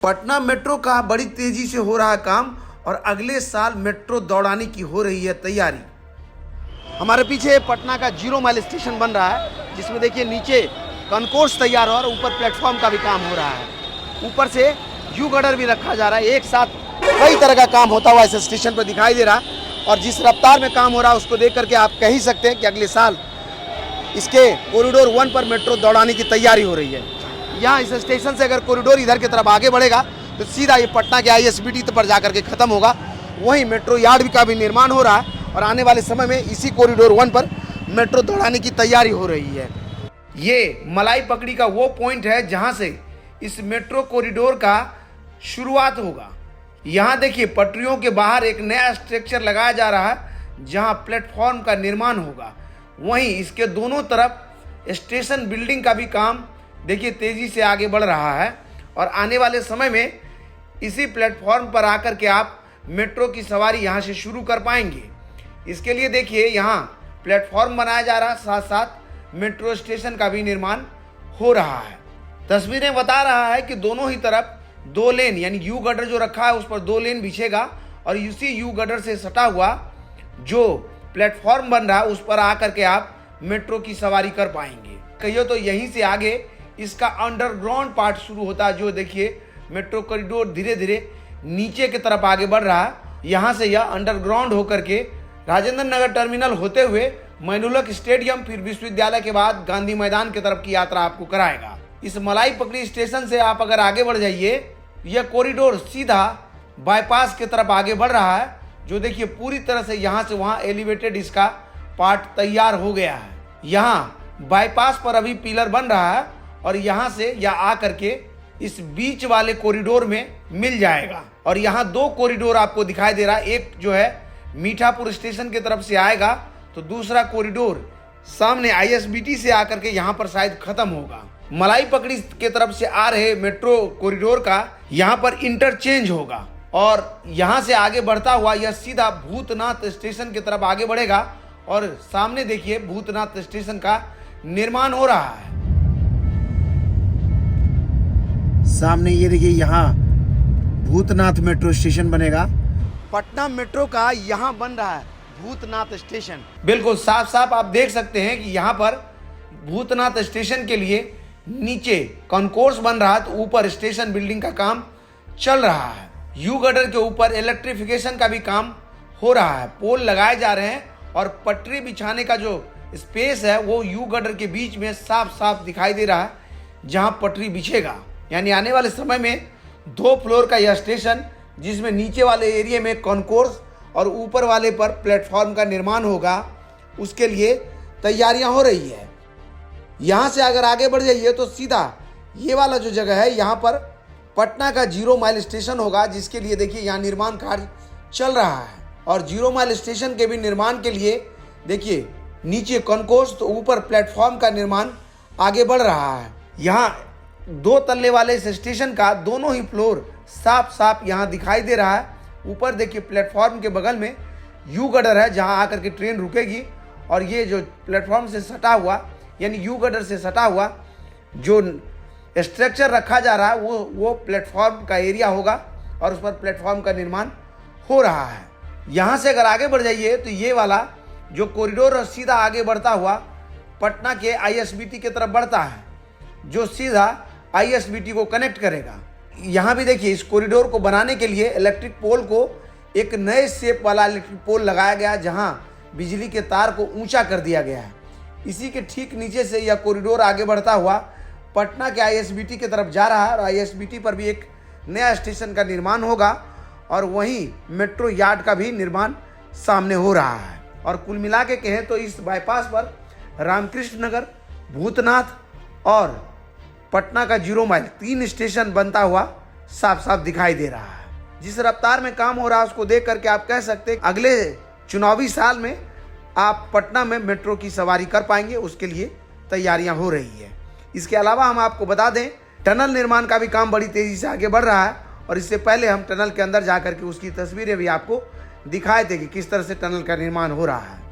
Patna metro का बड़ी तेजी से हो रहा है काम और अगले साल मेट्रो दौड़ाने की हो रही है तैयारी। हमारे पीछे पटना का 0 माइल स्टेशन बन रहा है, जिसमें देखिए नीचे कॉन्कोर्स तैयार हो और ऊपर प्लेटफॉर्म का भी काम हो रहा है। ऊपर से यू गर्डर भी रखा जा रहा है। एक साथ कई तरह का काम होता हुआ इस स्टेशन पर दिखाई दे रहा है और जिस रफ्तार में काम हो रहा है उसको देख करके आप कह ही सकते हैं कि अगले साल इसके कॉरिडोर 1 पर मेट्रो दौड़ाने की तैयारी हो रही है। यहाँ इस स्टेशन से अगर कॉरिडोर इधर की तरफ आगे बढ़ेगा तो सीधा ये पटना के ISBT पर जाकर के खत्म होगा। वहीं मेट्रो यार्ड का भी निर्माण हो रहा है और आने वाले समय में इसी कॉरिडोर 1 पर मेट्रो दौड़ाने की तैयारी हो रही है। ये मलाई पकड़ी का वो पॉइंट है जहां से इस मेट्रो कॉरिडोर का शुरुआत होगा। यहाँ देखिए पटरियों के बाहर एक नया स्ट्रक्चर लगाया जा रहा है जहां प्लेटफॉर्म का निर्माण होगा। वहीं इसके दोनों तरफ स्टेशन बिल्डिंग का भी काम देखिए तेजी से आगे बढ़ रहा है और आने वाले समय में इसी प्लेटफॉर्म पर आकर के आप मेट्रो की सवारी यहाँ से शुरू कर पाएंगे। इसके लिए देखिए यहाँ प्लेटफॉर्म बनाया जा रहा है, साथ साथ मेट्रो स्टेशन का भी निर्माण हो रहा है। तस्वीरें बता रहा है कि दोनों ही तरफ 2 लेन यानी यू गटर जो रखा है उस पर 2 लेन बिछेगा और इसी यू गटर से सटा हुआ जो प्लेटफॉर्म बन रहा है उस पर आकर के आप मेट्रो की सवारी कर पाएंगे। कहिए तो यहीं से आगे इसका अंडरग्राउंड पार्ट शुरू होता है। जो देखिए मेट्रो कॉरिडोर धीरे धीरे नीचे की तरफ आगे बढ़ रहा है। यहाँ से यह अंडरग्राउंड होकर के राजेंद्र नगर टर्मिनल होते हुए मैनुलक स्टेडियम फिर विश्वविद्यालय के बाद गांधी मैदान की तरफ की यात्रा आपको कराएगा। इस मलाई पकड़ी स्टेशन से आप अगर आगे बढ़ जाइए, यह कॉरिडोर सीधा बाईपास की तरफ आगे बढ़ रहा है। जो देखिए पूरी तरह से यहाँ से वहाँ एलिवेटेड इसका पार्ट तैयार हो गया है। यहाँ बाईपास पर अभी पिलर बन रहा है और यहाँ से यह आकर के इस बीच वाले कॉरिडोर में मिल जाएगा। और यहाँ 2 कॉरिडोर आपको दिखाई दे रहा है। एक जो है मीठापुर स्टेशन की तरफ से आएगा तो दूसरा कॉरिडोर सामने ISBT से आकर के यहाँ पर शायद खत्म होगा। मलाई पकड़ी के तरफ से आ रहे मेट्रो कॉरिडोर का यहाँ पर इंटरचेंज होगा और यहाँ से आगे बढ़ता हुआ यह सीधा भूतनाथ स्टेशन की तरफ आगे बढ़ेगा और सामने देखिए भूतनाथ स्टेशन का निर्माण हो रहा है। सामने ये देखिए यहाँ भूतनाथ मेट्रो स्टेशन बनेगा। पटना मेट्रो का यहाँ बन रहा है भूतनाथ स्टेशन। बिल्कुल साफ साफ आप देख सकते हैं कि यहाँ पर भूतनाथ स्टेशन के लिए नीचे कॉन्कोर्स बन रहा है तो ऊपर स्टेशन बिल्डिंग का काम चल रहा है। यू गर्डर के ऊपर इलेक्ट्रिफिकेशन का भी काम हो रहा है। पोल लगाए जा रहे हैं और पटरी बिछाने का जो स्पेस है वो यू गर्डर के बीच में साफ साफ दिखाई दे रहा है जहां पटरी बिछेगा। यानी आने वाले समय में 2 फ्लोर का यह स्टेशन जिसमें नीचे वाले एरिया में कॉन्कोर्स और ऊपर वाले पर प्लेटफॉर्म का निर्माण होगा, उसके लिए तैयारियां हो रही है। यहाँ से अगर आगे बढ़ जाइए तो सीधा ये वाला जो जगह है यहाँ पर पटना का 0 माइल स्टेशन होगा, जिसके लिए देखिए यहाँ निर्माण कार्य चल रहा है। और 0 माइल स्टेशन के भी निर्माण के लिए देखिए नीचे कॉन्कोर्स तो ऊपर प्लेटफॉर्म का निर्माण आगे बढ़ रहा है। यहाँ 2 तल्ले वाले इस स्टेशन का दोनों ही फ्लोर साफ साफ यहाँ दिखाई दे रहा है। ऊपर देखिए प्लेटफॉर्म के बगल में यू गर्डर है जहाँ आकर के ट्रेन रुकेगी और ये जो प्लेटफॉर्म से सटा हुआ यानी यू गर्डर से सटा हुआ जो स्ट्रक्चर रखा जा रहा है वो प्लेटफॉर्म का एरिया होगा और उस पर प्लेटफॉर्म का निर्माण हो रहा है। यहाँ से अगर आगे बढ़ जाइए तो ये वाला जो कॉरिडोर सीधा आगे बढ़ता हुआ पटना के ISBT की तरफ बढ़ता है, जो सीधा ISBT को कनेक्ट करेगा। यहाँ भी देखिए इस कॉरिडोर को बनाने के लिए इलेक्ट्रिक पोल को एक नए शेप वाला इलेक्ट्रिक पोल लगाया गया जहाँ बिजली के तार को ऊंचा कर दिया गया है। इसी के ठीक नीचे से यह कॉरिडोर आगे बढ़ता हुआ पटना के ISBT की तरफ जा रहा है और ISBT पर भी एक नया स्टेशन का निर्माण होगा और वहीं मेट्रो यार्ड का भी निर्माण सामने हो रहा है। और कुल मिला के कहें तो इस बाईपास पर रामकृष्ण नगर, भूतनाथ और पटना का 0 माइल 3 स्टेशन बनता हुआ साफ साफ दिखाई दे रहा है। जिस रफ्तार में काम हो रहा है उसको देख करके आप कह सकते हैं अगले चुनावी साल में आप पटना में मेट्रो की सवारी कर पाएंगे। उसके लिए तैयारियां हो रही है। इसके अलावा हम आपको बता दें टनल निर्माण का भी काम बड़ी तेजी से आगे बढ़ रहा है और इससे पहले हम टनल के अंदर जाकर के उसकी तस्वीरें भी आपको दिखाए थे कि किस तरह से टनल का निर्माण हो रहा है।